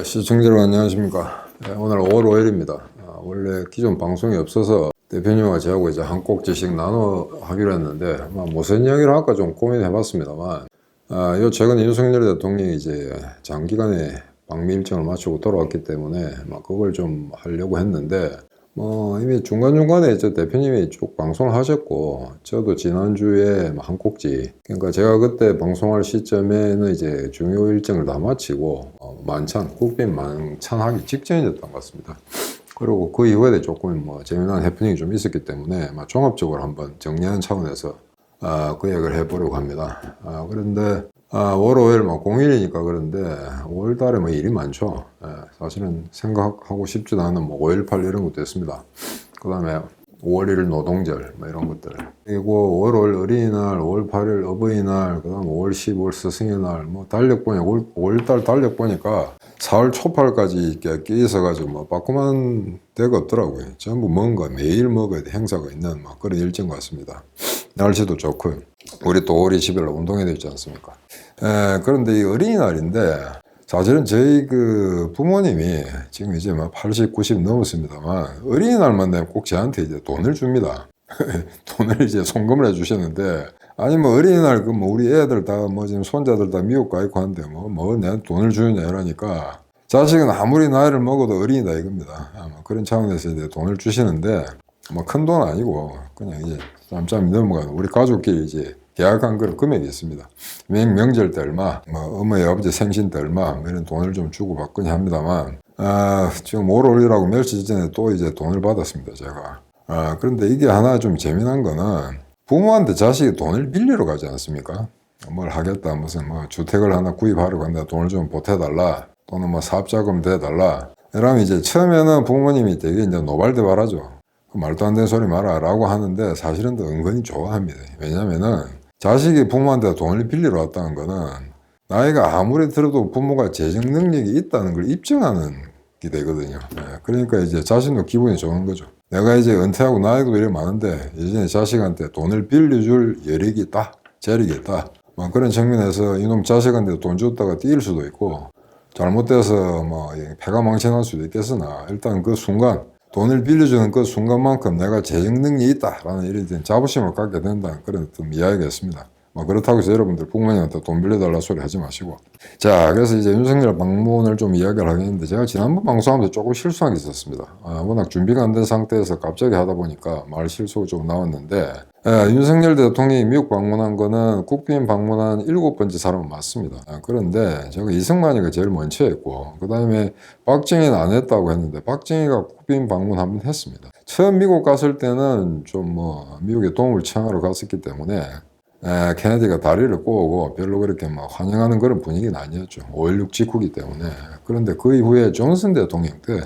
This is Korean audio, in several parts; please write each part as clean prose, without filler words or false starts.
시청자 여러분 안녕하십니까. 오늘 5월 5일입니다. 원래 기존 방송이 없어서 대표님과 저하고 이제 한 꼭지씩 나눠 하기로 했는데 무슨 이야기를 할까 좀 고민해 봤습니다만 요 최근에 윤석열 대통령이 이제 장기간의 방미 일정을 마치고 돌아왔기 때문에 그걸 좀 하려고 했는데 이미 중간중간에 저 대표님이 쭉 방송을 하셨고 저도 지난주에 한 꼭지, 그러니까 제가 그때 방송할 시점에는 이제 중요 일정을 다 마치고 만찬, 국빈 만찬하기 직전이었던 것 같습니다. 그리고 그 이후에 조금 재미난 해프닝이 좀 있었기 때문에 종합적으로 한번 정리하는 차원에서 그 얘기를 해보려고 합니다. 그런데 5월 5일 공휴일이니까 그런데 5월 달에 일이 많죠. 사실은 생각하고 싶지도 않은 5.18 이런 것도 있습니다. 그 다음에 5월 1일 노동절 이런 것들, 그리고 5월 5일 어린이날, 5월 8일 어버이날, 그 다음 5월 15일 스승의 날, 달력 보니까 5월달 달력 보니까 4월 초팔까지 이렇게 끼 있어가지고 빠꾸만 데가 없더라고요. 전부 뭔가 매일 먹어야 돼 행사가 있는 그런 일정 같습니다. 날씨도 좋고 우리 또 5월 20일 운동회 되지 않습니까? 그런데 이 어린이날인데 사실은 저희 그 부모님이 지금 이제 80, 90 넘었습니다만 어린이날만 되면 꼭 저한테 이제 돈을 줍니다. 돈을 이제 송금을 해주셨는데, 아니 어린이날 우리 애들 다 지금 손자들 다 미국 가 있고 한데 내가 돈을 주느냐 이러니까, 자식은 아무리 나이를 먹어도 어린이다 이겁니다. 그런 차원에서 이제 돈을 주시는데 큰 돈 아니고 그냥 이제 짬짬이 넘어가는 우리 가족끼리 이제 계약한 그런 금액이 있습니다. 명절 때 얼마, 어머니 아버지 생신 때 얼마 이런 돈을 좀 주고 받거니 합니다만 지금 5월 5일이라고 며칠 전에 또 이제 돈을 받았습니다 제가. 그런데 이게 하나 좀 재미난 거는 부모한테 자식이 돈을 빌리러 가지 않습니까? 뭘 하겠다, 무슨 주택을 하나 구입하려고 한다, 돈을 좀 보태달라, 또는 사업자금 대달라 이러면 이제 처음에는 부모님이 되게 이제 노발대발하죠. 말도 안 되는 소리 마라 라고 하는데 사실은 또 은근히 좋아합니다. 왜냐면은 자식이 부모한테 돈을 빌리러 왔다는 거는 나이가 아무리 들어도 부모가 재정 능력이 있다는 걸 입증하는 게 되거든요. 그러니까 이제 자신도 기분이 좋은 거죠. 내가 이제 은퇴하고 나이도 이렇게 많은데 예전에 자식한테 돈을 빌려줄 여력이 있다, 재력이 있다, 그런 측면에서 이놈 자식한테 돈 줬다가 뛸 수도 있고 잘못돼서 패가 망신할 수도 있겠으나 일단 그 순간 돈을 빌려주는 그 순간만큼 내가 재정 능력이 있다라는 이런 자부심을 갖게 된다는 그런 어떤 이야기였습니다. 그렇다고 해서 여러분들 부모님한테 돈 빌려달라 소리 하지 마시고. 자, 그래서 이제 윤석열 방문을 좀 이야기를 하겠는데, 제가 지난번 방송하면서 조금 실수한 게 있었습니다. 워낙 준비가 안 된 상태에서 갑자기 하다 보니까 말 실수가 좀 나왔는데, 윤석열 대통령이 미국 방문한 거는 국빈 방문한 7번째 사람은 맞습니다. 그런데 제가 이승만이가 제일 먼저 했고, 그 다음에 박정희는 안 했다고 했는데 박정희가 국빈 방문 한번 했습니다. 처음 미국 갔을 때는 좀 미국에 도움을 청하러 갔었기 때문에 케네디가 다리를 꼬고 별로 그렇게 환영하는 그런 분위기는 아니었죠. 5.16 직후기 때문에. 그런데 그 이후에 존슨 대통령 때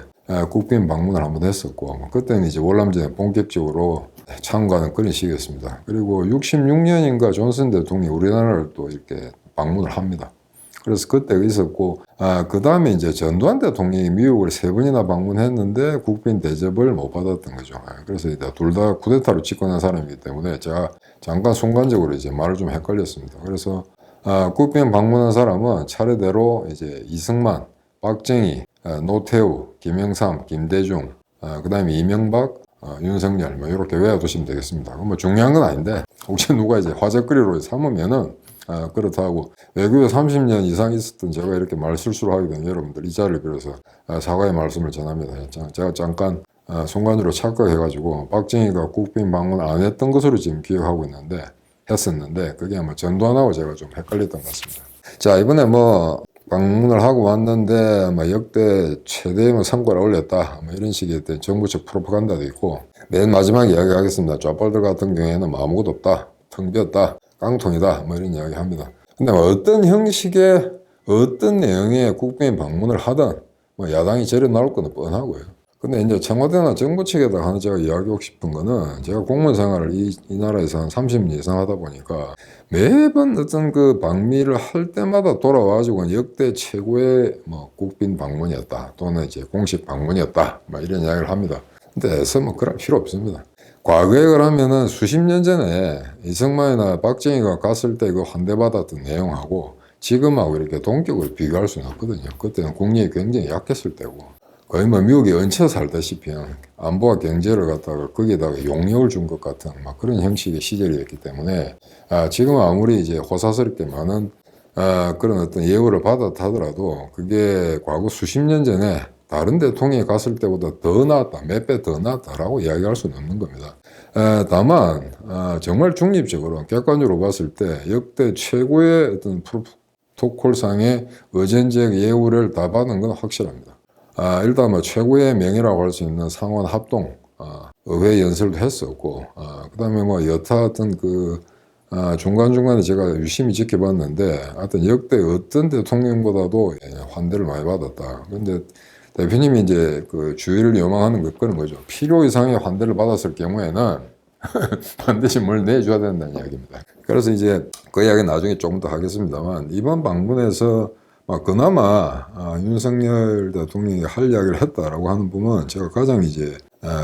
국빈 방문을 한번 했었고, 그때는 이제 월남전에 본격적으로 참가하는 그런 시기였습니다. 그리고 66년인가 존슨 대통령이 우리나라를 또 이렇게 방문을 합니다. 그래서 그때 있었고, 그 다음에 이제 전두환 대통령이 미국을 3번이나 방문했는데 국빈 대접을 못 받았던 거죠. 그래서 둘 다 쿠데타로 집권한 사람이기 때문에 제가 잠깐 순간적으로 이제 말을 좀 헷갈렸습니다. 그래서 국빈 방문한 사람은 차례대로 이제 이승만, 박정희, 노태우, 김영삼, 김대중, 그 다음에 이명박, 윤석열 이렇게 외워두시면 되겠습니다. 중요한 건 아닌데 혹시 누가 이제 화제거리로 삼으면은 그렇다고 외국에 30년 이상 있었던 제가 이렇게 말 실수를 하게 된 여러분들 이 자리를 빌어서 사과의 말씀을 전합니다. 제가 잠깐 순간으로 착각해가지고 박정희가 국빈 방문 안 했던 것으로 지금 기억하고 있는데 했었는데 그게 아마 전두환하고 제가 좀 헷갈렸던 것 같습니다. 자, 이번에 방문을 하고 왔는데 역대 최대의 성과를 올렸다 이런 식의 정부 측 프로파간다도 있고, 맨 마지막에 이야기하겠습니다. 좌빨들 같은 경우에는 아무것도 없다, 텅 비었다, 깡통이다 이런 이야기 합니다. 근데 어떤 형식의 어떤 내용의 국빈 방문을 하든 야당이 저리 나올 거는 뻔하고요. 근데 이제 청와대나 정부 측에다가 하나 제가 이야기하고 싶은 거는, 제가 공무원 생활을 이 나라에서 한 30년 이상 하다 보니까 매번 어떤 그 방미를 할 때마다 돌아와가지고 역대 최고의 국빈 방문이었다, 또는 이제 공식 방문이었다 이런 이야기를 합니다. 근데 애써 그럴 필요 없습니다. 과거에 그러면은 수십 년 전에 이승만이나 박정희가 갔을 때 그 환대받았던 내용하고 지금하고 이렇게 동격을 비교할 수는 없거든요. 그때는 국력이 굉장히 약했을 때고 거의 뭐 미국이 얹혀 살다시피 안보와 경제를 갖다가 거기에다가 용역을 준 것 같은 막 그런 형식의 시절이었기 때문에 지금 아무리 이제 호사스럽게 많은 그런 어떤 예우를 받았다더라도 그게 과거 수십 년 전에 다른 대통령이 갔을 때보다 더 나았다, 몇 배 더 나았다라고 이야기할 수는 없는 겁니다. 다만 정말 중립적으로 객관적으로 봤을 때 역대 최고의 어떤 프로토콜상의 의전적 예우를 다 받은 건 확실합니다. 일단 뭐 최고의 명예라고 할 수 있는 상원 합동 의회 연설도 했었고 그 다음에 뭐 여타 어떤 그 중간중간에 제가 유심히 지켜봤는데 하여튼 역대 어떤 대통령보다도 환대를 많이 받았다. 근데 대표님이 이제 그 주의를 요망하는 것 그런 거죠. 필요 이상의 환대를 받았을 경우에는 반드시 뭘 내줘야 된다는 이야기입니다. 그래서 이제 그 이야기 나중에 조금 더 하겠습니다만 이번 방문에서 그나마 윤석열 대통령이 할 이야기를 했다라고 하는 부분은 제가 가장 이제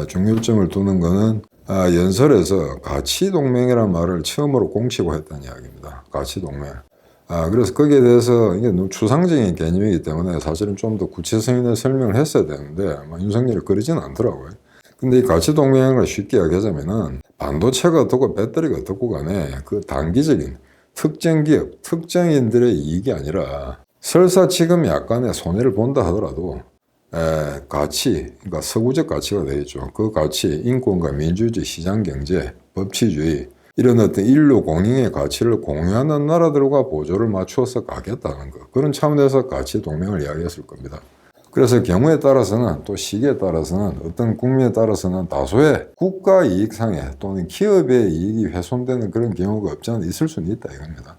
중요점을 두는 거는 연설에서 가치동맹이라는 말을 처음으로 공치고 했다는 이야기입니다. 가치동맹. 그래서 거기에 대해서 이게 너무 추상적인 개념이기 때문에 사실은 좀 더 구체성 있는 설명을 했어야 되는데 윤석열이 그러지는 않더라고요. 근데 이 가치동맹을 쉽게 이야기하자면은 반도체가 어떻고 배터리가 어떻고 간에 그 단기적인 특정 기업, 특정인들의 이익이 아니라 설사 지금 약간의 손해를 본다 하더라도 가치, 그러니까 서구적 가치가 되겠죠. 그 가치, 인권과 민주주의, 시장경제, 법치주의 이런 어떤 인류 공용의 가치를 공유하는 나라들과 보조를 맞추어서 가겠다는 것. 그런 차원에서 가치 동맹을 이야기했을 겁니다. 그래서 경우에 따라서는 또 시기에 따라서는 어떤 국민에 따라서는 다소의 국가 이익상에 또는 기업의 이익이 훼손되는 그런 경우가 없지 않아 있을 수는 있다 이겁니다.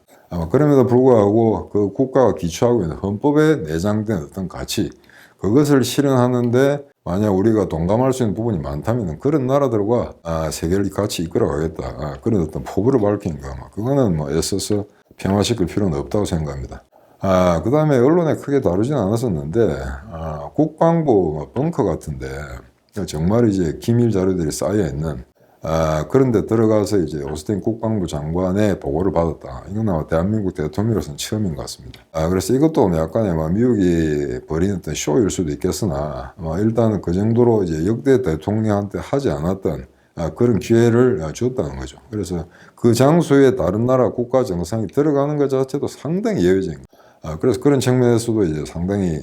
그럼에도 불구하고 그 국가가 기초하고 있는 헌법에 내장된 어떤 가치 그것을 실현하는데 만약 우리가 동감할 수 있는 부분이 많다면 그런 나라들과 세계를 같이 이끌어가겠다 그런 어떤 포부를 밝힌 거 그거는 뭐 애써서 평화시킬 필요는 없다고 생각합니다. 그 다음에 언론에 크게 다루진 않았었는데 국방부 벙커 같은데 정말 이제 기밀 자료들이 쌓여 있는 그런데 들어가서 이제 오스틴 국방부 장관의 보고를 받았다. 이건 아마 대한민국 대통령으로서는 처음인 것 같습니다. 그래서 이것도 약간의 미국이 벌이는 어떤 쇼일 수도 있겠으나 일단은 그 정도로 이제 역대 대통령한테 하지 않았던 그런 기회를 줬다는 거죠. 그래서 그 장소에 다른 나라 국가 정상이 들어가는 것 자체도 상당히 예외적인 거죠. 그래서 그런 측면에서도 이제 상당히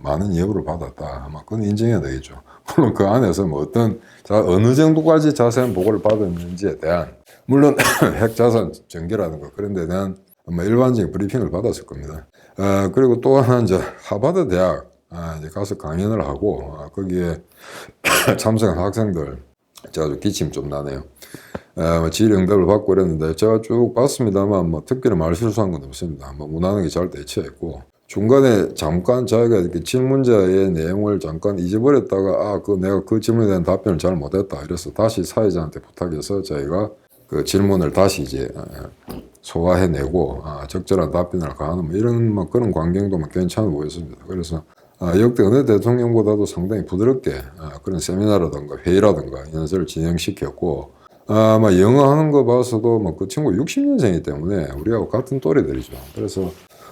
많은 예우를 받았다. 아마 그건 인정해야 되겠죠. 물론 그 안에서 뭐 어느 정도까지 자세한 보고를 받았는지에 대한, 물론 핵 자산 전개라든가 그런 데 대한 일반적인 브리핑을 받았을 겁니다. 그리고 또 하나 이제 하버드 대학 이제 가서 강연을 하고 거기에 참석한 학생들 제가 좀 기침 좀 나네요. 질의응답을 받고 그랬는데 제가 쭉 봤습니다만 특별히 말실수한 건 없습니다. 무난하게 잘 대처했고 중간에 잠깐 자기가 이렇게 질문자의 내용을 잠깐 잊어버렸다가 내가 그 질문에 대한 답변을 잘 못했다 이래서 다시 사회자한테 부탁해서 저희가 그 질문을 다시 이제 소화해내고 적절한 답변을 가하는 이런 그런 광경도 괜찮아 보였습니다. 그래서 역대 어느 대통령보다도 상당히 부드럽게 그런 세미나라든가 회의라든가 연설을 진행시켰고 영어 하는 거 봐서도 그 친구 60년생이기 때문에 우리하고 같은 또래들이죠. 그래서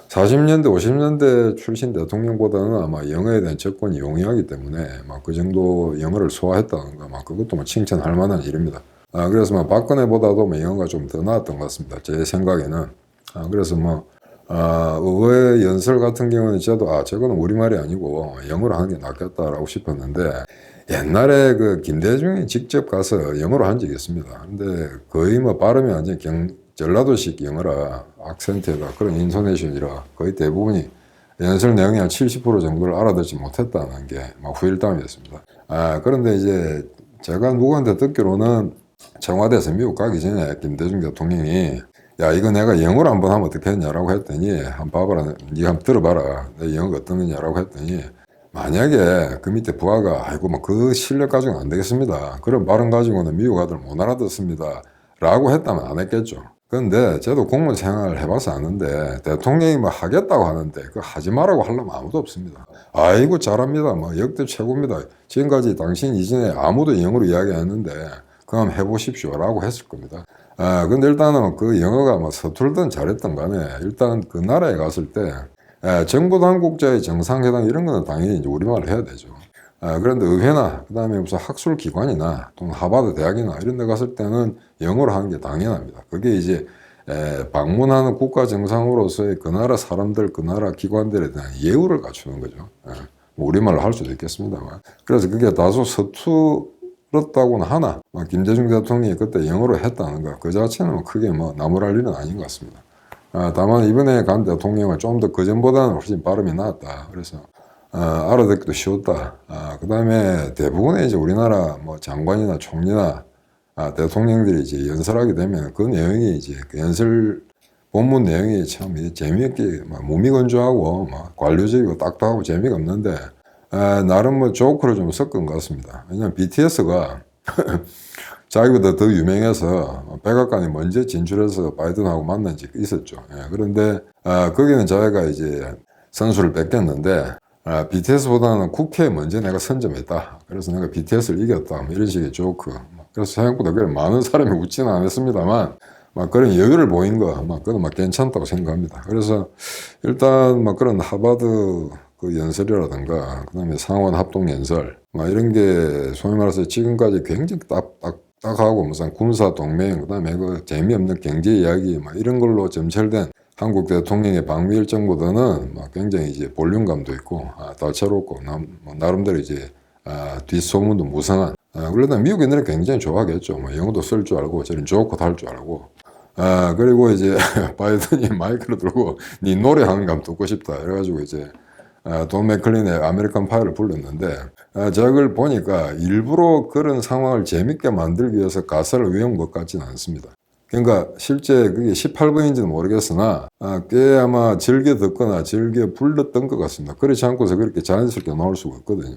40년대 50년대 출신 대통령보다는 아마 영어에 대한 접근이 용이하기 때문에 그 정도 영어를 소화했다는 거 그것도 칭찬할 만한 일입니다. 그래서 박근혜보다도 영어가 좀 더 나았던 것 같습니다. 제 생각에는. 그래서 의회 연설 같은 경우는 저도 저거는 우리말이 아니고 영어로 하는 게 낫겠다라고 싶었는데 옛날에 그 김대중이 직접 가서 영어로 한 적이 있습니다. 근데 거의 발음이 완전 전라도식 영어라 악센트에다 그런 인토네이션이라 거의 대부분이 연설 내용이 한 70% 정도를 알아듣지 못했다는 게 후일담이었습니다. 그런데 이제 제가 누구한테 듣기로는 청와대에서 미국 가기 전에 김대중 대통령이 야 이거 내가 영어로 한번 하면 어떻겠냐라고 했더니 한번 봐봐라 네가 한번 들어봐라 내 영어가 어떠느냐라고 했더니 만약에 그 밑에 부하가 아이고 그 실력 가지고는 안 되겠습니다. 그런 발음 가지고는 미국 아들 못 알아듣습니다. 라고 했다면 안 했겠죠. 그런데 저도 공무원 생활을 해봐서 아는데 대통령이 하겠다고 하는데 그거 하지 말라고 하려면 아무도 없습니다. 아이고 잘합니다. 역대 최고입니다. 지금까지 당신 이전에 아무도 영어로 이야기 안 했는데 그럼 해보십시오라고 했을 겁니다. 근데 일단은 그 영어가 뭐 서툴든 잘했든 간에 일단 그 나라에 갔을 때 정보 당국자의 정상회담 이런 거는 당연히 이제 우리말을 해야 되죠. 그런데 의회나 그다음에 무슨 학술 기관이나 또는 하버드 대학이나 이런 데 갔을 때는 영어로 하는 게 당연합니다. 그게 이제 방문하는 국가 정상으로서의 그 나라 사람들, 그 나라 기관들에 대한 예우를 갖추는 거죠. 뭐 우리말로 할 수도 있겠습니다만. 그래서 그게 다소 서툴었다고는 하나, 김대중 대통령이 그때 영어로 했다는 거, 그 자체는 크게 뭐 나무랄 일은 아닌 것 같습니다. 다만 이번에 간 대통령은 좀 더 그전보다는 훨씬 발음이 나았다. 그래서 알아듣기도 쉬웠다. 그 다음에 대부분의 이제 우리나라 뭐 장관이나 총리나 대통령들이 이제 연설하게 되면 그 내용이 이제 그 연설 본문 내용이 참 재미있게 무미건조하고 관료적이고 딱딱하고 재미가 없는데 나름 뭐 조크를 좀 섞은 것 같습니다. 왜냐면 BTS가 자기보다 더 유명해서 백악관에 먼저 진출해서 바이든하고 만난 적이 있었죠. 그런데 거기는 자기가 이제 선수를 뺏겼는데 BTS보다는 국회에 먼저 내가 선점했다. 그래서 내가 BTS를 이겼다. 뭐 이런 식의 조크. 그래서 생각보다 그래 많은 사람이 웃지는 않았습니다만 그런 여유를 보인 거 그건 괜찮다고 생각합니다. 그래서 일단 그런 하버드 그 연설이라든가 그다음에 상원 합동 연설 이런 게 소위 말해서 지금까지 굉장히 딱딱하고 무슨 군사 동맹 그다음에 그 재미없는 경제 이야기 이런 걸로 점철된 한국 대통령의 방미 일정보다는 굉장히 이제 볼륨감도 있고 다채롭고 나름대로 이제 뒷소문도 무성한 물론 미국인들은 굉장히 좋아하겠죠. 영어도 쓸 줄 알고 저런 조크도 할 줄 알고 그리고 이제 바이든이 마이크를 들고 네 노래하는 거 한번 듣고 싶다 이래가지고 이제 돈 맥클린의 아메리칸 파이를 불렀는데 제가 그걸 보니까 일부러 그런 상황을 재밌게 만들기 위해서 가사를 외운 것 같지는 않습니다. 그러니까 실제 그게 18번인지는 모르겠으나 꽤 아마 즐겨 듣거나 즐겨 불렀던 것 같습니다. 그렇지 않고서 그렇게 자연스럽게 나올 수가 없거든요.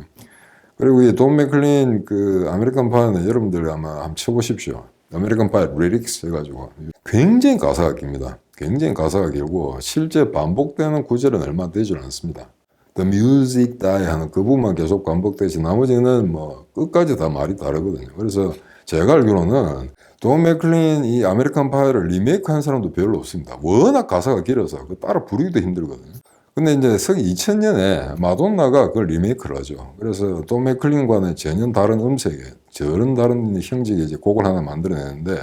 그리고 이 돈 맥클린 그 아메리칸 파이는 여러분들 아마 한번 쳐보십시오. 아메리칸 파이 리릭스 해가지고 굉장히 가사가 깁니다. 굉장히 가사가 길고 실제 반복되는 구절은 얼마 되지 않습니다. The music die 하는 그 부분만 계속 반복되지 나머지는 뭐 끝까지 다 말이 다르거든요. 그래서 제가 알기로는 돈 맥클린 이 아메리칸 파이를 리메이크 한 사람도 별로 없습니다. 워낙 가사가 길어서 그 따라 부르기도 힘들거든요. 근데 이제 2000년에 마돈나가 그걸 리메이크를 하죠. 그래서 돈 맥클린과는 전혀 다른 음색에 저런 다른 형식의 이제 곡을 하나 만들어내는데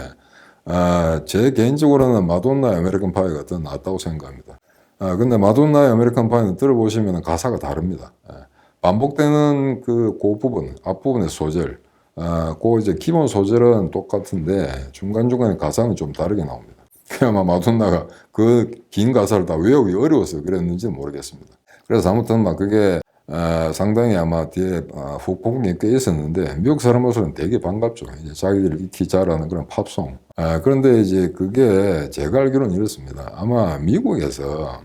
제 개인적으로는 마돈나의 아메리칸 파이가 더 낫다고 생각합니다. 근데 마돈나의 아메리칸 파이는 들어보시면 가사가 다릅니다. 반복되는 그 부분, 앞부분의 소절, 그 이제 기본 소절은 똑같은데 중간중간에 가사는 좀 다르게 나옵니다. 아마 마돈나가 그 긴 가사를 다 외우기 어려워서 그랬는지는 모르겠습니다. 그래서 아무튼 그게 상당히 아마 뒤에 후폭풍이 꽤 있었는데 미국 사람으로서는 되게 반갑죠. 이제 자기들이 익히 잘하는 그런 팝송. 그런데 이제 그게 제가 알기로는 이렇습니다. 아마 미국에서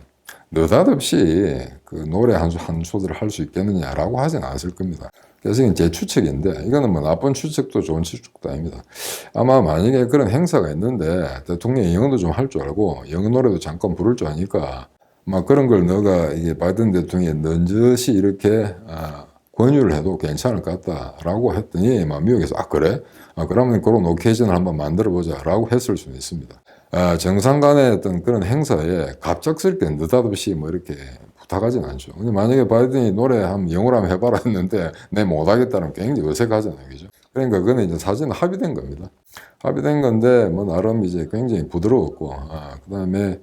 느닷없이 그 노래 한 소절을 할 수 있겠느냐라고 하진 않았을 겁니다. 그래서 이건 제 추측인데 이거는 나쁜 추측도 좋은 추측도 아닙니다. 아마 만약에 그런 행사가 있는데 대통령이 영어도 좀 할 줄 알고 영어 노래도 잠깐 부를 줄 아니까 그런 걸 너가 이게 바이든 대통령이 넌저시 이렇게 권유를 해도 괜찮을 것 같다라고 했더니 미국에서 그래? 그러면 그런 오케이전을 한번 만들어 보자라고 했을 수는 있습니다. 정상 간의 어떤 그런 행사에 갑작스럽게 느닷없이 이렇게 부탁하진 않죠. 근데 만약에 바이든이 노래 영어로 한번 해봐라 했는데 내 못하겠다는 굉장히 어색하잖아요. 그죠? 그러니까 그거는 이제 사실은 합의된 겁니다. 합의된 건데 나름 이제 굉장히 부드러웠고 그 다음에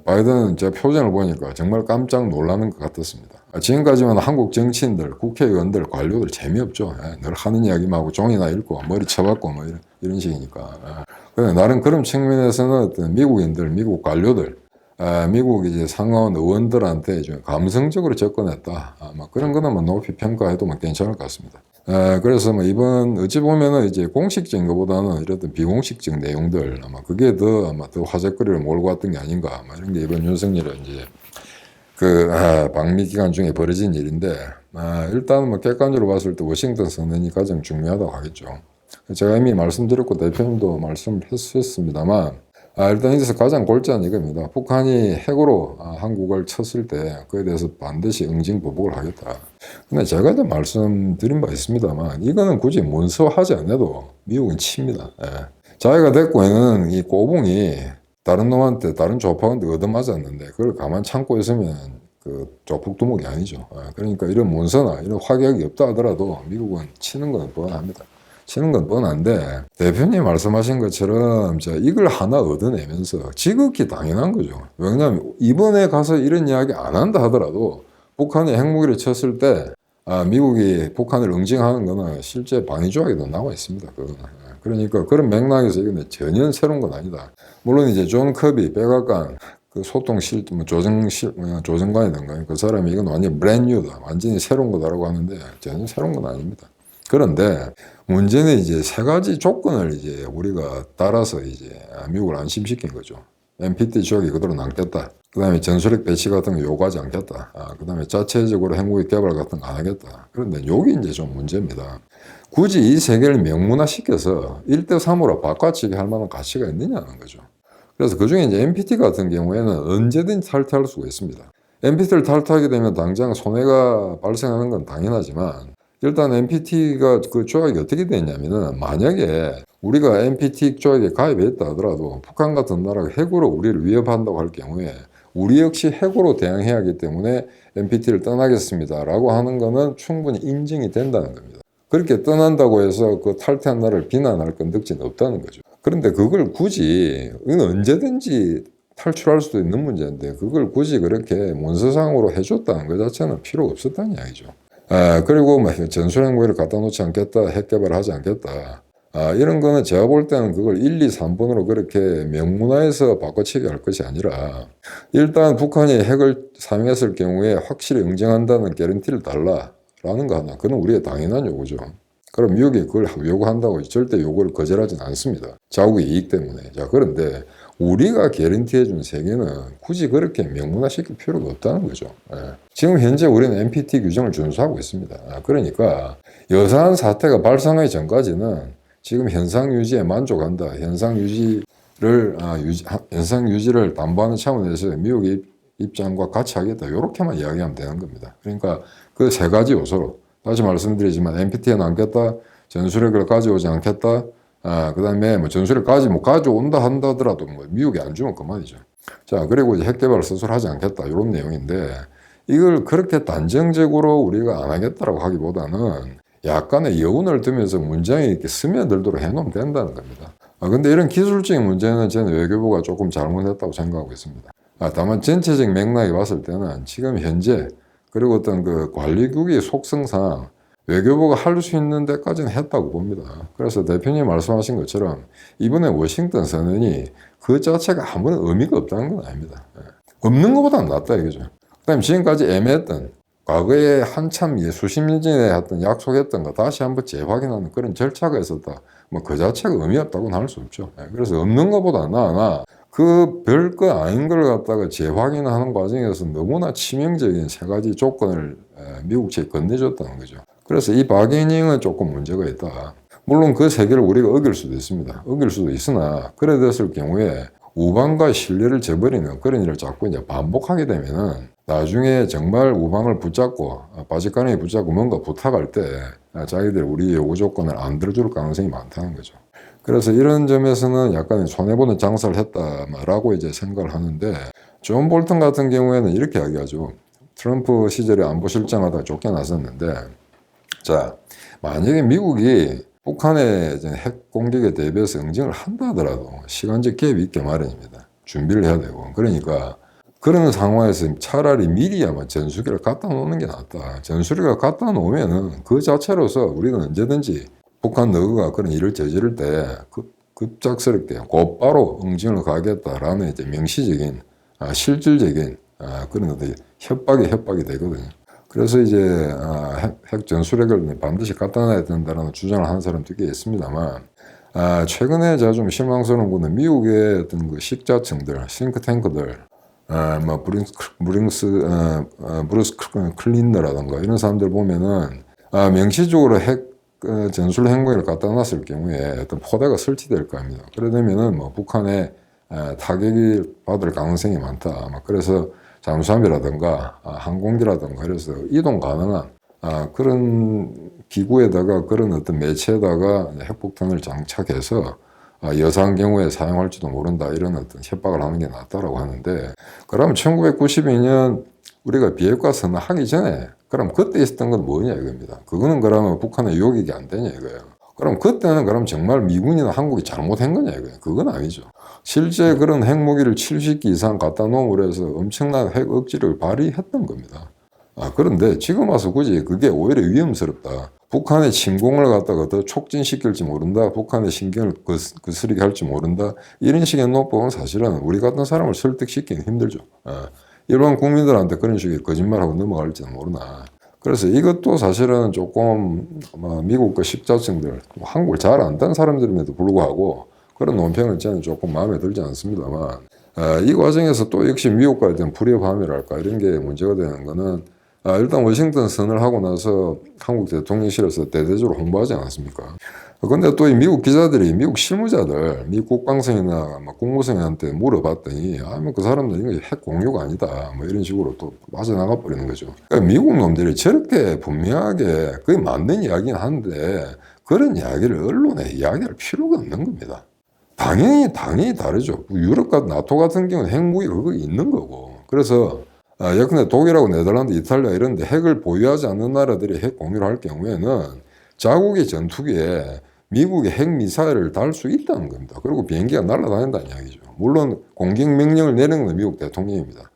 바이든은 제 표정을 보니까 정말 깜짝 놀라는 것 같았습니다. 지금까지만 한국 정치인들, 국회의원들, 관료들 재미없죠. 늘 하는 이야기만 하고 종이나 읽고 머리 쳐박고 이런 식이니까. 나름 그런 측면에서는 어떤 미국인들, 미국 관료들, 미국 이제 상하원 의원들한테 좀 감성적으로 접근했다. 그런 거는 높이 평가해도 괜찮을 것 같습니다. 그래서 이번 어찌 보면은 이제 공식적인 것보다는 이런 비공식적 내용들 그게 더 화제거리를 몰고 왔던 게 아닌가 이런 게 이번 윤석열의 이제 그 방미 기간 중에 벌어진 일인데 일단은 객관적으로 봤을 때 워싱턴 선언이 가장 중요하다고 하겠죠. 제가 이미 말씀드렸고 대표님도 말씀했습니다만 일단 여기서 가장 골자는 이겁니다. 북한이 핵으로 한국을 쳤을 때 그에 대해서 반드시 응징 보복을 하겠다. 근데 제가 도 말씀드린 바 있습니다만 이거는 굳이 문서하지 않아도 미국은 칩니다. 예. 자기가 데리고 있는 이 꼬붕이 다른 놈한테 다른 조폭한테 얻어맞았는데 그걸 가만 참고 있으면 그 조폭두목이 아니죠. 그러니까 이런 문서나 이런 확약이 없다 하더라도 미국은 치는 건 뻔합니다. 치는 건 뻔한데 대표님 말씀하신 것처럼 이걸 하나 얻어내면서 지극히 당연한 거죠. 왜냐하면 이번에 가서 이런 이야기 안 한다 하더라도 북한이 핵무기를 쳤을 때 미국이 북한을 응징하는 거는 실제 방위 조약에도 나와 있습니다. 그거는. 그러니까 그런 맥락에서 이건 전혀 새로운 건 아니다. 물론 이제 존 커비 백악관 그 소통실 조정관이던가 그 사람이 이건 완전 브랜뉴다, 완전히 새로운 거다라고 하는데 전혀 새로운 건 아닙니다. 그런데 문제는 이제 세 가지 조건을 이제 우리가 따라서 이제 미국을 안심시킨 거죠. NPT 조약이 그대로 남겠다. 그 다음에 전술핵 배치 같은 거 요구하지 않겠다. 그 다음에 자체적으로 핵무기 개발 같은 거 안 하겠다. 그런데 여기 이제 좀 문제입니다. 굳이 이 세 개를 명문화시켜서 1대3으로 바꿔치기 할 만한 가치가 있느냐는 거죠. 그래서 그 중에 이제 NPT 같은 경우에는 언제든지 탈퇴할 수가 있습니다. NPT를 탈퇴하게 되면 당장 손해가 발생하는 건 당연하지만 일단 NPT가 그 조약이 어떻게 되냐면은 만약에 우리가 NPT 조약에 가입했다 하더라도 북한 같은 나라가 핵으로 우리를 위협한다고 할 경우에 우리 역시 핵으로 대응해야 하기 때문에 NPT를 떠나겠습니다 라고 하는 거는 충분히 인정이 된다는 겁니다. 그렇게 떠난다고 해서 그 탈퇴한 나라를 비난할 건덕지는 없다는 거죠. 그런데 그걸 굳이 이건 언제든지 탈출할 수도 있는 문제인데 그걸 굳이 그렇게 문서상으로 해줬다는 것 자체는 필요가 없었다는 이야기죠. 그리고 뭐 전술핵무기를 갖다 놓지 않겠다, 핵 개발하지 않겠다. 이런 거는 제가 볼 때는 그걸 1, 2, 3번으로 그렇게 명문화해서 바꿔치기 할 것이 아니라 일단 북한이 핵을 사용했을 경우에 확실히 응징한다는 개런티를 달라라는 거 하나. 그건 우리의 당연한 요구죠. 그럼 미국이 그걸 요구한다고 절대 요구를 거절하진 않습니다. 자국의 이익 때문에. 자, 그런데 우리가 개런티해 준 세계는 굳이 그렇게 명문화시킬 필요가 없다는 거죠. 지금 현재 우리는 NPT 규정을 준수하고 있습니다. 그러니까 여사한 사태가 발생하기 전까지는 지금 현상 유지에 만족한다. 현상 유지를 담보하는 차원에서 미국의 입장과 같이 하겠다. 이렇게만 이야기하면 되는 겁니다. 그러니까 그 세 가지 요소로 다시 말씀드리지만 NPT에 남겠다, 전술핵을 가져오지 않겠다, 그 다음에 뭐 전술핵 가져온다 한다더라도 뭐 미국이 안 주면 그만이죠. 자, 그리고 이제 핵 개발을 스스로 하지 않겠다. 이런 내용인데 이걸 그렇게 단정적으로 우리가 안 하겠다라고 하기보다는 약간의 여운을 두면서 문장이 이렇게 스며들도록 해놓으면 된다는 겁니다. 근데 이런 기술적인 문제는 저는 외교부가 조금 잘못했다고 생각하고 있습니다. 다만 전체적 맥락에 봤을 때는 지금 현재 그리고 어떤 그 관리국의 속성상 외교부가 할 수 있는 데까지는 했다고 봅니다. 그래서 대표님 말씀하신 것처럼 이번에 워싱턴 선언이 그 자체가 아무런 의미가 없다는 건 아닙니다. 없는 것보다는 낫다 이거죠. 그 다음에 지금까지 애매했던 과거에 한참 수십 년 전에 했던 약속했던 거 다시 한번 재확인하는 그런 절차가 있었다. 뭐 그 자체가 의미 없다고는 할 수 없죠. 그래서 없는 것보다 나아 그 별거 아닌 걸 갖다가 재확인하는 과정에서 너무나 치명적인 세 가지 조건을 미국 측에 건네줬다는 거죠. 그래서 이 바게닝은 조금 문제가 있다. 물론 그 세 개를 우리가 어길 수도 있습니다. 어길 수도 있으나 그래 됐을 경우에 우방과 신뢰를 저버리는 그런 일을 자꾸 이제 반복하게 되면은 나중에 정말 우방을 붙잡고 바짓가랑이 붙잡고 뭔가 부탁할 때 자기들이 우리 요구 조건을 안 들어줄 가능성이 많다는 거죠. 그래서 이런 점에서는 약간 손해보는 장사를 했다라고 이제 생각을 하는데 존 볼턴 같은 경우에는 이렇게 이야기하죠. 트럼프 시절에 안보실장하다가 쫓겨났었는데 자, 만약에 미국이 북한의 핵 공격에 대비해서 응징을 한다 하더라도 시간적 갭이 있게 마련입니다. 준비를 해야 되고. 그러니까 그런 상황에서 차라리 미리 아마 전술기를 갖다 놓는 게 낫다. 전술기를 갖다 놓으면은 그 자체로서 우리는 언제든지 북한 너가 그런 일을 저지를 때 급작스럽게 곧바로 응징을 가겠다라는 이제 명시적인 실질적인 그런 협박이 되거든요. 그래서 이제 핵 전술핵을 반드시 갖다 놔야 된다는 주장을 하는 사람도 꽤 있습니다만 최근에 제가 좀 실망스러운 거는 미국의 어떤 그 식자층들, 싱크탱크들, 뭐 브루스 클린너라든가 이런 사람들 보면은 명시적으로 핵 전술 핵무기를 갖다 놨을 경우에 어떤 포대가 설치될 거 아닙니다. 그러려면은 뭐 북한의 타격이 받을 가능성이 많다. 그래서 잠수함이라든가 항공기라든가 그래서 이동 가능한 그런 기구에다가 그런 어떤 매체에다가 핵폭탄을 장착해서 여사한 경우에 사용할지도 모른다 이런 어떤 협박을 하는 게 낫다라고 하는데, 그럼 1992년 우리가 비핵화 선언하기 전에 그럼 그때 있었던 건 뭐냐 이겁니다. 그거는 그러면 북한의 요격이 안 되냐 이거예요. 그럼 그때는 그럼 정말 미군이나 한국이 잘못한 거냐 이거예요. 그건 아니죠. 실제 그런 핵무기를 70기 이상 갖다 놓음으로 해서 엄청난 핵 억지를 발휘했던 겁니다. 그런데 지금 와서 굳이 그게 오히려 위험스럽다. 북한의 침공을 갖다가 더 촉진시킬지 모른다. 북한의 신경을 거스르게 할지 모른다. 이런 식의 논법은 사실은 우리 같은 사람을 설득시키기 힘들죠. 일반 국민들한테 그런 식의 거짓말하고 넘어갈지는 모르나. 그래서 이것도 사실은 조금 미국과 십자층들, 한국을 잘 안다는 사람들임에도 불구하고 그런 논평은 저는 조금 마음에 들지 않습니다만, 이 과정에서 또 역시 미국과에 대한 불협화음이랄까 이런 게 문제가 되는 거는, 일단 워싱턴 선언을 하고 나서 한국 대통령실에서 대대적으로 홍보하지 않았습니까? 근데 또 이 미국 기자들이, 미국 실무자들, 미국 국방성이나 국무성한테 물어봤더니, 그 사람들은 이게 핵 공유가 아니다. 이런 식으로 또 빠져나가 버리는 거죠. 그러니까 미국 놈들이 저렇게 분명하게 그게 맞는 이야기는 한데, 그런 이야기를 언론에 이야기할 필요가 없는 겁니다. 당연히 다르죠. 유럽과 나토 같은 경우는 핵무기 그거 있는 거고. 그래서 예컨대 독일하고 네덜란드, 이탈리아 이런 데 핵을 보유하지 않는 나라들이 핵 공유를 할 경우에는 자국의 전투기에 미국의 핵미사일을 달 수 있다는 겁니다. 그리고 비행기가 날아다닌다는 이야기죠. 물론 공격명령을 내리는 건 미국 대통령입니다.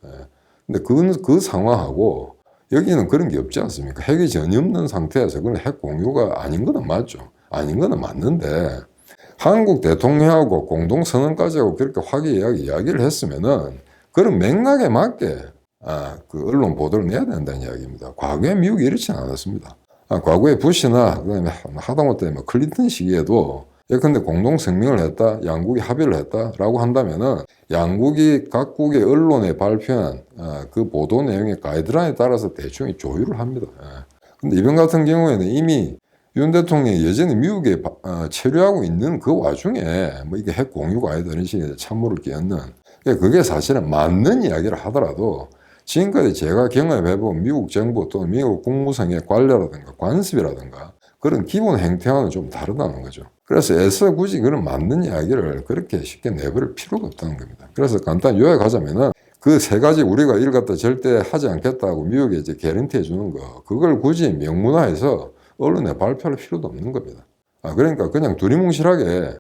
근데 그 상황하고 여기는 그런 게 없지 않습니까? 핵이 전혀 없는 상태에서 그건 핵 공유가 아닌 거는 맞죠. 아닌 거는 맞는데, 한국 대통령하고 공동선언까지 하고 그렇게 화기애애하게 이야기를 했으면은 그런 맥락에 맞게 그 언론 보도를 내야 된다는 이야기입니다. 과거에 미국이 이렇지는 않았습니다. 과거에 부시나 그다음에 하다못해 클린턴 시기에도 예컨대 공동성명을 했다, 양국이 합의를 했다라고 한다면은 양국이 각국의 언론에 발표한 그 보도 내용의 가이드라인에 따라서 대충 조율을 합니다. 근데 이번 같은 경우에는 이미 윤 대통령이 여전히 미국에 체류하고 있는 그 와중에 이게 핵 공유가 아니다 이런 식의 찬물을 끼얹는, 그게 사실은 맞는 이야기를 하더라도 지금까지 제가 경험해본 미국 정부 또는 미국 국무성의 관례라든가 관습이라든가 그런 기본 행태와는 좀 다르다는 거죠. 그래서 애써 굳이 그런 맞는 이야기를 그렇게 쉽게 내버릴 필요가 없다는 겁니다. 그래서 간단히 요약하자면은 그 세 가지 우리가 이를 갖다 절대 하지 않겠다고 미국에 이제 개런티 해주는 거, 그걸 굳이 명문화해서 언론에 발표할 필요도 없는 겁니다. 그러니까 그냥 두리뭉실하게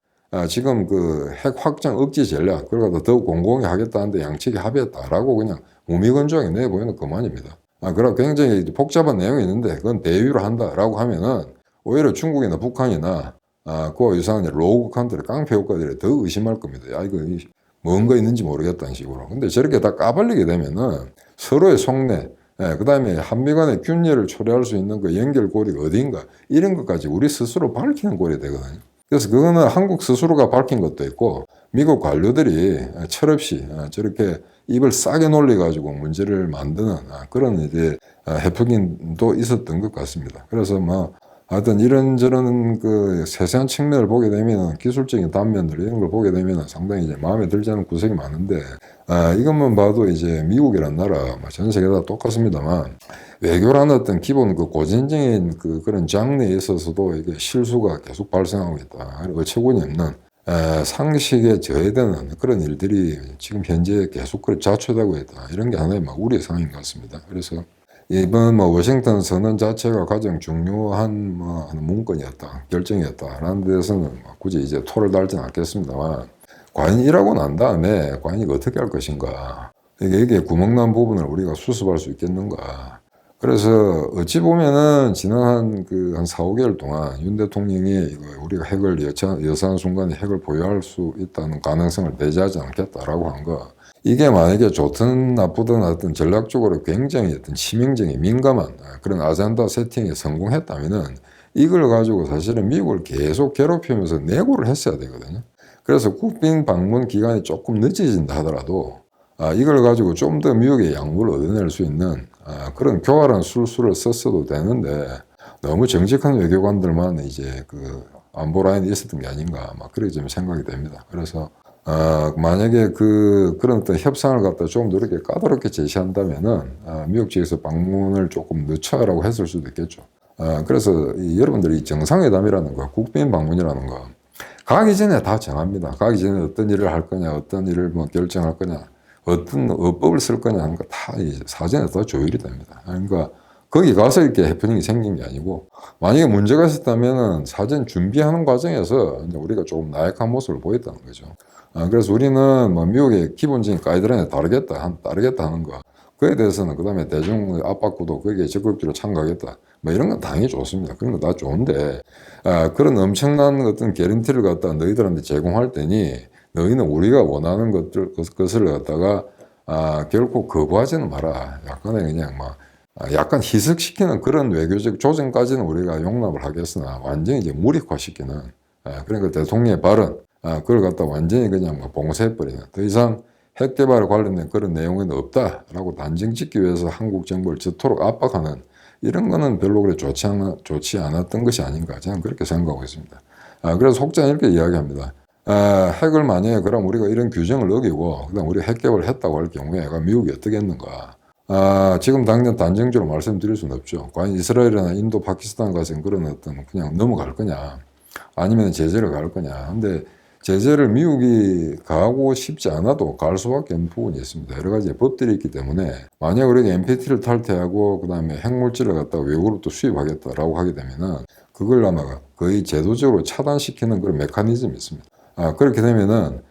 지금 그 핵 확장 억지 전략, 그걸 갖다 더욱 공공히 하겠다는데 양측이 합의했다라고 그냥 무미건조하게 내보이는 그만입니다. 그리고 굉장히 복잡한 내용이 있는데 그건 대유로 한다라고 하면은 오히려 중국이나 북한이나 그와 유사한 로우 컨트리, 깡패 국가들이 더 의심할 겁니다. 이거 뭔가 있는지 모르겠다는 식으로. 근데 저렇게 다 까발리게 되면은 서로의 속내, 그 다음에 한미 간의 균열을 초래할 수 있는 그 연결고리가 어디인가 이런 것까지 우리 스스로 밝히는 꼴이 되거든요. 그래서 그거는 한국 스스로가 밝힌 것도 있고 미국 관료들이 철없이 저렇게 입을 싸게 놀려가지고 문제를 만드는 그런 이제 해프닝도 있었던 것 같습니다. 그래서 하여튼 이런저런 그 세세한 측면을 보게 되면, 기술적인 단면들 이런 걸 보게 되면 상당히 이제 마음에 들지 않은 구석이 많은데, 이것만 봐도 이제 미국이란 나라 전 세계 다 똑같습니다만 외교라는 어떤 기본 그 고전적인 그런 장르에 있어서도 이게 실수가 계속 발생하고 있다. 어처구니 없는 상식에 저해되는 그런 일들이 지금 현재 계속 자초되고 있다. 이런 게 하나의 우려의 상황인 것 같습니다. 그래서 이번 워싱턴 선언 자체가 가장 중요한 문건이었다, 결정이었다라는 데서는 굳이 이제 토를 달지는 않겠습니다만, 과연 이라고 난 다음에 과연 이거 어떻게 할 것인가, 이게 구멍난 부분을 우리가 수습할 수 있겠는가. 그래서 어찌 보면은 지난 한 4, 5개월 동안 윤 대통령이 이거 우리가 핵을 여사한 순간에 핵을 보유할 수 있다는 가능성을 배제하지 않겠다라고 한 거, 이게 만약에 좋든 나쁘든 어떤 전략적으로 굉장히 어떤 치명적인 민감한 그런 아젠다 세팅에 성공했다면은 이걸 가지고 사실은 미국을 계속 괴롭히면서 내고를 했어야 되거든요. 그래서 국빈 방문 기간이 조금 늦어진다 하더라도 이걸 가지고 좀 더 미국의 양보를 얻어낼 수 있는 그런 교활한 술수를 썼어도 되는데, 너무 정직한 외교관들만 이제 그 안보 라인에 있었던 게 아닌가 그렇게 좀 생각이 됩니다. 그래서 만약에 그런 어떤 협상을 갖다 좀 더 이렇게 까다롭게 제시한다면은, 미국 측에서 방문을 조금 늦춰라고 했을 수도 있겠죠. 그래서 여러분들이 정상회담이라는 거, 국빈 방문이라는 거, 가기 전에 다 정합니다. 가기 전에 어떤 일을 할 거냐, 어떤 일을 뭐 결정할 거냐, 어떤 어법을 쓸 거냐 하는 거 다 사전에 다 조율이 됩니다. 그러니까 거기 가서 이렇게 해프닝이 생긴 게 아니고, 만약에 문제가 있었다면은 사전 준비하는 과정에서 이제 우리가 조금 나약한 모습을 보였다는 거죠. 그래서 우리는 뭐 미국의 기본적인 가이드라인에 따르겠다 하는 거, 그에 대해서는 그 다음에 대중 압박 구도 거기에 적극적으로 참가하겠다, 뭐 이런 건 당연히 좋습니다. 그런 거 다 좋은데, 그런 엄청난 어떤 개런티를 갖다 너희들한테 제공할 때니 너희는 우리가 원하는 것을 갖다가 결코 거부하지는 마라. 약간의 그냥 막 약간 희석시키는 그런 외교적 조정까지는 우리가 용납을 하겠으나 완전히 이제 무력화시키는, 그러니까 대통령의 발언, 그걸 갖다 완전히 그냥 막 봉쇄해버리는, 더 이상 핵 개발에 관련된 그런 내용은 없다라고 단정 짓기 위해서 한국 정부를 저토록 압박하는 이런 거는 별로 그래 좋지 않았던 것이 아닌가, 저는 그렇게 생각하고 있습니다. 그래서 속전 이렇게 이야기합니다. 핵을 만약에 그럼 우리가 이런 규정을 어기고 그다음 우리가 핵 개발을 했다고 할 경우에 미국이 어떻게 했는가? 지금 당장 단정적으로 말씀드릴 수는 없죠. 과연 이스라엘이나 인도, 파키스탄 같은 그런 어떤 그냥 넘어갈 거냐, 아니면 제재를 갈 거냐. 근데 제재를 미국이 가고 싶지 않아도 갈 수밖에 없는 부분이 있습니다. 여러 가지 법들이 있기 때문에 만약 우리가 NPT를 탈퇴하고 그 다음에 핵물질을 갖다가 외국으로부터 수입하겠다라고 하게 되면은 그걸 아마 거의 제도적으로 차단시키는 그런 메커니즘이 있습니다. 그렇게 되면은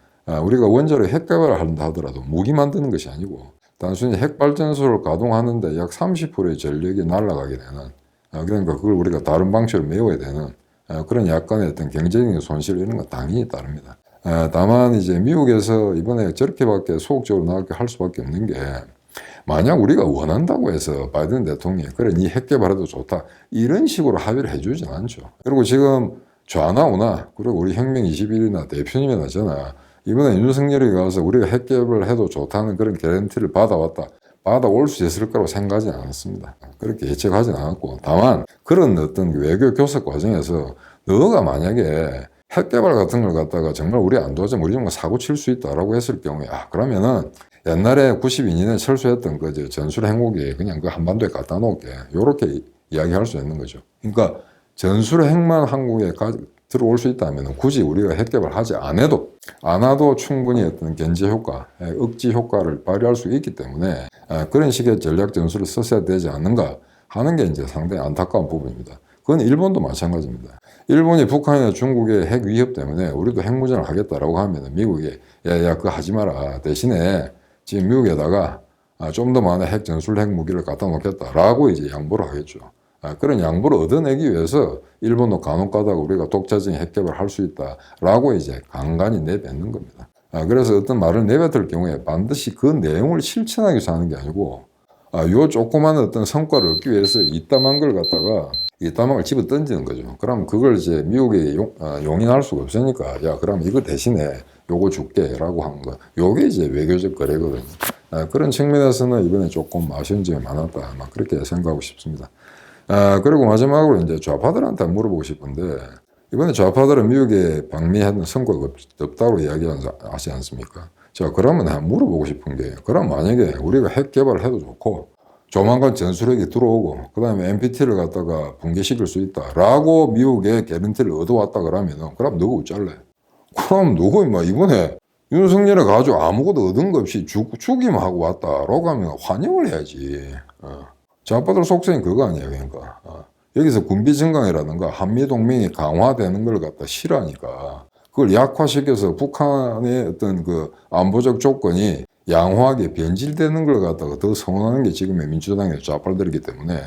우리가 원자로 핵 개발을 한다 하더라도 무기 만드는 것이 아니고 단순히 핵발전소를 가동하는데 약 30%의 전력이 날아가게 되는, 그러니까 그걸 우리가 다른 방식으로 메워야 되는 그런 약간의 어떤 경제적인 손실 이런 건 당연히 따릅니다. 다만 이제 미국에서 이번에 저렇게밖에 소극적으로 나가게 할 수밖에 없는 게, 만약 우리가 원한다고 해서 바이든 대통령이 그래 니 핵 개발해도 좋다 이런 식으로 합의를 해주진 않죠. 그리고 지금 좌나 우나, 그리고 우리 혁명 21이나 대표님이나 저나 이번에 윤석열이 가서 우리가 핵 개발을 해도 좋다는 그런 개런티를 받아올 수 있을 거라고 생각하지 않았습니다. 그렇게 예측하진 않았고, 다만 그런 어떤 외교 교섭 과정에서 너가 만약에 핵 개발 같은 걸 갖다가 정말 우리 안 도와주면 우리 정말 사고 칠 수 있다라고 했을 경우에, 그러면은 옛날에 92년에 철수했던 그 전술 핵무기 그냥 그 한반도에 갖다 놓을게, 요렇게 이야기할 수 있는 거죠. 그러니까 전술 핵만 한국에 들어올 수 있다면 굳이 우리가 핵 개발하지 않아도 충분히 어떤 견제 효과, 억지 효과를 발휘할 수 있기 때문에 그런 식의 전략 전술을 썼어야 되지 않는가 하는 게 이제 상당히 안타까운 부분입니다. 그건 일본도 마찬가지입니다. 일본이 북한이나 중국의 핵 위협 때문에 우리도 핵무장을 하겠다라고 하면 미국이 야 그거 하지 마라, 대신에 지금 미국에다가 좀 더 많은 핵 전술 핵 무기를 갖다 놓겠다라고 이제 양보를 하겠죠. 그런 양보를 얻어내기 위해서 일본도 간혹 가다가 우리가 독자적인 핵 개발을 할 수 있다라고 이제 간간히 내뱉는 겁니다. 그래서 어떤 말을 내뱉을 경우에 반드시 그 내용을 실천하기 위해서 하는 게 아니고, 요 조그만 어떤 성과를 얻기 위해서 이따만 걸 갖다가 이따만 걸 집어 던지는 거죠. 그럼 그걸 이제 미국이 용인할 수가 없으니까, 야, 그럼 이거 대신에 요거 줄게 라고 한 거. 요게 이제 외교적 거래거든요. 그런 측면에서는 이번에 조금 아쉬운 점이 많았다, 그렇게 생각하고 싶습니다. 그리고 마지막으로 이제 좌파들한테 물어보고 싶은데, 이번에 좌파들은 미국에 방미하는 성과가 없다고 이야기하지 않습니까? 자, 그러면 한번 물어보고 싶은 게, 그럼 만약에 우리가 핵 개발을 해도 좋고, 조만간 전술핵이 들어오고, 그 다음에 NPT를 갖다가 붕괴시킬 수 있다라고 미국의 개런티를 얻어왔다 그러면은, 그럼 누구 어쩔래? 그럼 누구, 이번에 윤석열이 가지고 아무것도 얻은 거 없이 죽임 하고 왔다라고 하면 환영을 해야지. 좌파들 속성이 그거 아니에요, 그러니까. 여기서 군비 증강이라든가 한미동맹이 강화되는 걸 갖다 싫어하니까 그걸 약화시켜서 북한의 어떤 그 안보적 조건이 양호하게 변질되는 걸 갖다가 더 선호하는 게 지금의 민주당의 좌파들이기 때문에,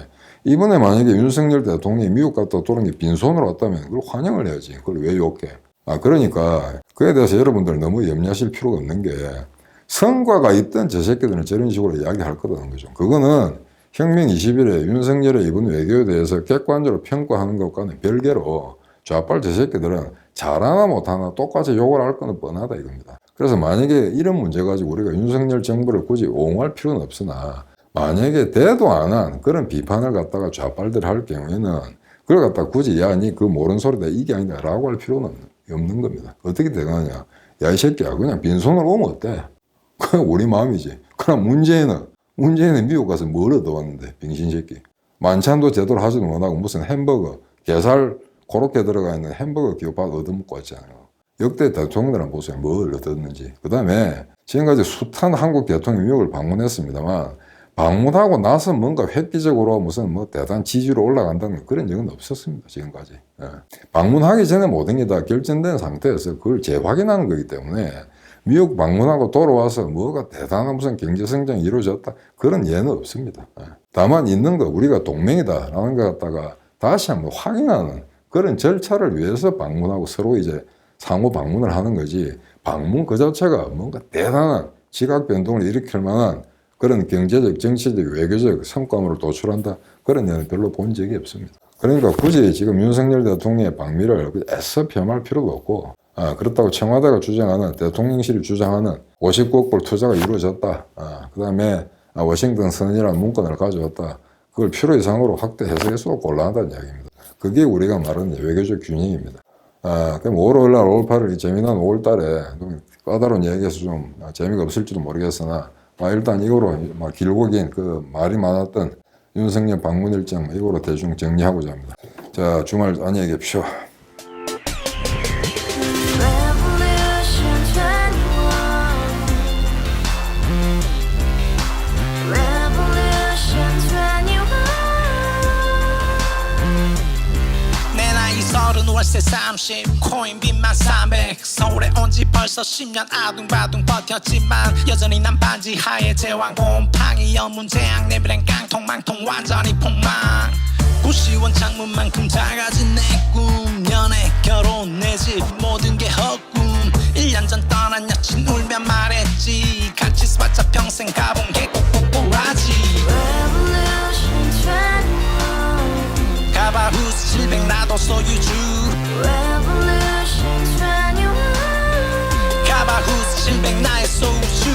이번에 만약에 윤석열 대통령이 미국 갔다 돌아온 게 빈손으로 왔다면 그걸 환영을 해야지. 그걸 왜 욕해? 그러니까 그에 대해서 여러분들 너무 염려하실 필요가 없는 게, 성과가 있던 저 새끼들은 저런 식으로 이야기할 거라는 거죠. 그거는 혁명 20일에 윤석열의 이번 외교에 대해서 객관적으로 평가하는 것과는 별개로 좌빨 저 새끼들은 잘하나 못하나 똑같이 욕을 할 거는 뻔하다 이겁니다. 그래서 만약에 이런 문제 가지고 우리가 윤석열 정부를 굳이 옹호할 필요는 없으나, 만약에 대도 안 한 그런 비판을 갖다가 좌빨들 할 경우에는 그걸 갖다가 굳이 야 니 그 모르는 소리다 이게 아니다 라고 할 필요는 없는 겁니다. 어떻게 돼가냐? 야, 이 새끼야, 그냥 빈손으로 오면 어때? 그냥 우리 마음이지. 그럼 문재인은 미국 가서 뭘 얻어왔는데, 빙신 새끼. 만찬도 제대로 하지도 못하고 무슨 햄버거, 게살 그렇게 들어가 있는 햄버거 기업밥 얻어먹고 왔잖아요. 역대 대통령들은 보세요. 뭘 얻었는지. 그 다음에 지금까지 숱한 한국 대통령이 미국을 방문했습니다만 방문하고 나서 뭔가 획기적으로 무슨 뭐 대단 지지로 올라간다는 그런 적은 없었습니다. 지금까지. 예. 방문하기 전에 모든 게 다 결정된 상태에서 그걸 재확인하는 거기 때문에 미국 방문하고 돌아와서 뭐가 대단한 무슨 경제성장이 이루어졌다. 그런 예는 없습니다. 예. 다만 있는 거 우리가 동맹이다라는 것 갖다가 다시 한번 확인하는 그런 절차를 위해서 방문하고 서로 이제 상호 방문을 하는 거지 방문 그 자체가 뭔가 대단한 지각 변동을 일으킬 만한 그런 경제적, 정치적, 외교적 성과물을 도출한다 그런 예는 별로 본 적이 없습니다. 그러니까 굳이 지금 윤석열 대통령의 방미를 애써 폄하할 필요도 없고 그렇다고 청와대가 주장하는 대통령실이 주장하는 59억 불 투자가 이루어졌다. 그 다음에 워싱턴 선언이라는 문건을 가져왔다. 그걸 필요 이상으로 확대 해석해서도 곤란하다는 이야기입니다. 그게 우리가 말하는 외교적 균형입니다. 그럼 5월 5일 날 5월 8일 재미난 5월 달에 까다로운 얘기해서 좀 재미가 없을지도 모르겠으나 일단 이거로 길고 긴 그 말이 많았던 윤석열 방문 일정 이거로 대충 정리하고자 합니다. 자, 주말 안녕히 계십시오. 월세 30 코인빚만 300 서울에 온 지 벌써 10년 아둥바둥 버텼지만 여전히 난 반지 하에 제왕 곰팡이 연문제약 내비랭 깡통 망통 완전히 폭망 고시원 창문만큼 작아진 내 꿈 연애 결혼 내 집 모든 게 헛꿈 1년 전 떠난 여친 울며 말했지 같이 스파자 평생 가본 게 꼭꼭꼭하지 가바후스 700 나도 소유주 가바후스 700 나의 소주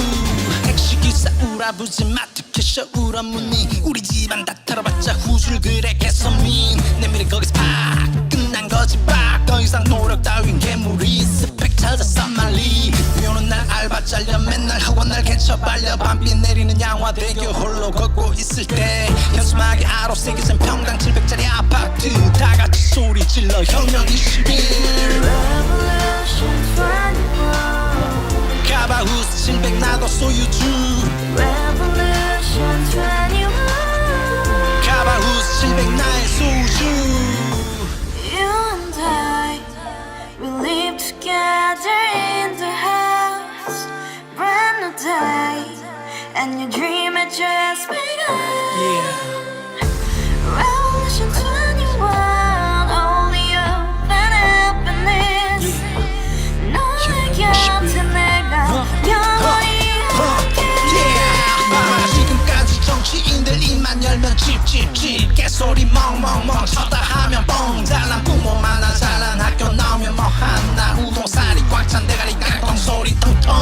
택시기사 우라부지 마트 캐셔 울어무니 우리 집안 다 털어봤자 후줄 그래 개선민 내미래 거기서 팍 끝난 거지 팍 더 이상 노력 따윈 괴물이 스펙 찾았어 말리 비오는 날 알바 잘려 맨날 학원 날 개쳐 발려 밤비 내리는 양화대교 홀로 걷고 있을 때 현수막에 아로 새겨진 평당 700짜리 아파트 다같이 소리 질러 혁명 21 가바후스 700 나도 소유주 가바후스 700 나의 소주 Together in the house, brand new day, and your dream had just begun. Revolution 21, only open happiness. 너의 곁에 내가 영원히 함께. 지금까지 정치인들 입만 열면 찝찝찝 개소리 멍멍멍 쳤다 하면 뻥 잘난 부모 만나 잘난 학교 나오면 뭐 하나 우동살이 꽉 찬 대가리 깡통 소리 텅텅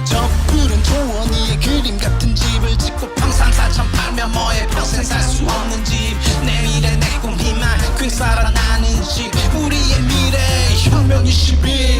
저 푸른 조원이의 그림 같은 집을 짓고 평상사천 팔면 뭐해 평생 살 수 없는 집 내 미래 내 꿈 희망 그 살아나는 집 우리의 미래 혁명 21